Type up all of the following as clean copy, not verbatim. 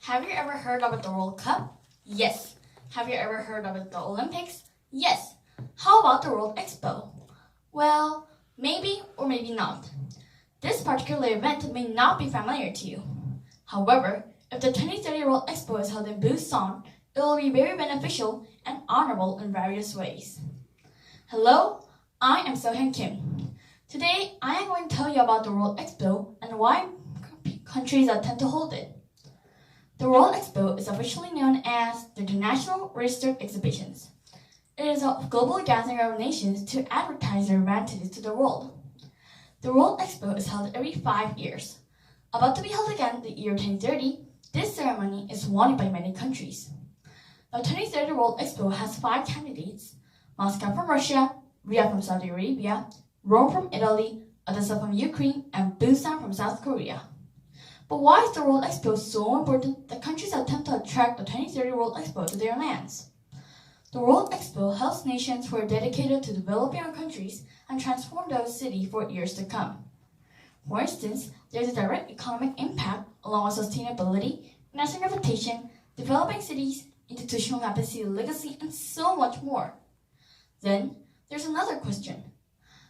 Have you ever heard about the World Cup? Yes. Have you ever heard about the Olympics? Yes. How about the World Expo? Well, maybe or maybe not. This particular event may not be familiar to you. However, if the 2030 World Expo is held in Busan, it will be very beneficial and honorable in various ways. Hello, I am Seohyun-Kim. Today, I am going to tell you about the World Expo and why countries attempt to hold it. The World Expo is officially known as the International Registered Exhibitions. It is a global gathering of nations to advertise their advantages to the world. The World Expo is held every 5 years. About to be held again the year 2030, this ceremony is wanted by many countries. The 2030 World Expo has 5 candidates: Moscow from Russia, Riyadh from Saudi Arabia, Rome from Italy, Odessa from Ukraine, and Busan from South Korea. But why is the World Expo so important that countries attempt to attract the 2030 World Expo to their lands? The World Expo helps nations who are dedicated to developing our countries and transform those cities for years to come. For instance, there is a direct economic impact along with sustainability, national reputation, developing cities, institutional capacity, legacy, and so much more. Then, there's another question.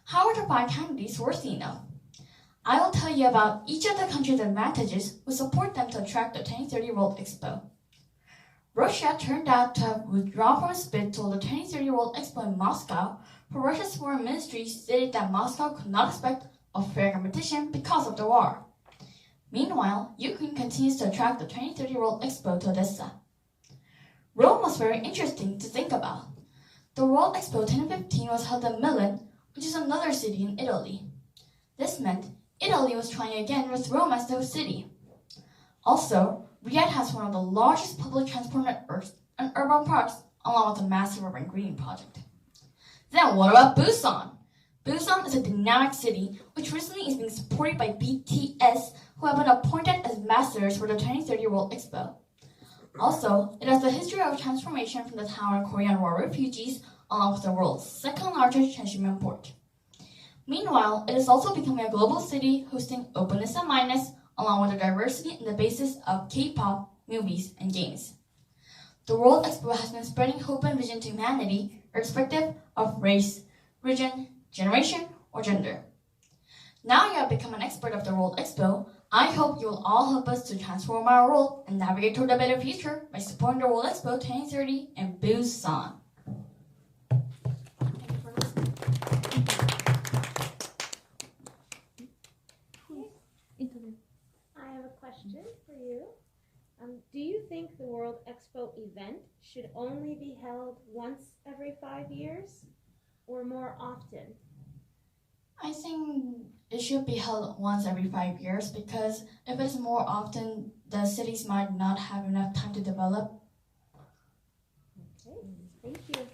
How are the 5 candidates worthy enough? I will tell you about each of the countries' advantages which support them to attract the 2030 World Expo. Russia turned out to have withdrawn from its bid to hold the 2030 World Expo in Moscow, for Russia's foreign ministry stated that Moscow could not expect a fair competition because of the war. Meanwhile, Ukraine continues to attract the 2030 World Expo to Odessa. Rome was very interesting to think about. The World Expo 2015 was held in Milan, which is another city in Italy. This meant Italy was trying again with Rome as the host city. Also, Riyadh has one of the largest public transport networks and urban parks, along with a massive urban greening project. Then what about Busan? Busan is a dynamic city which recently is being supported by BTS, who have been appointed as ambassadors for the 2030 World Expo. Also, it has the history of transformation from the town of Korean War refugees, along with the world's second largest transshipment port. Meanwhile, it is also becoming a global city hosting openness and mindness, along with the diversity and the basis of K-pop, movies, and games. The World Expo has been spreading hope and vision to humanity, irrespective of race, religion, generation, or gender. Now you have become an expert of the World Expo. I hope you will all help us to transform our world and navigate toward a better future by supporting the World Expo 2030 in Busan. I have a question for you. Do you think the World Expo event should only be held once every 5 years or more often? I think it should be held once every 5 years because if it's more often, the cities might not have enough time to develop. Okay, thank you.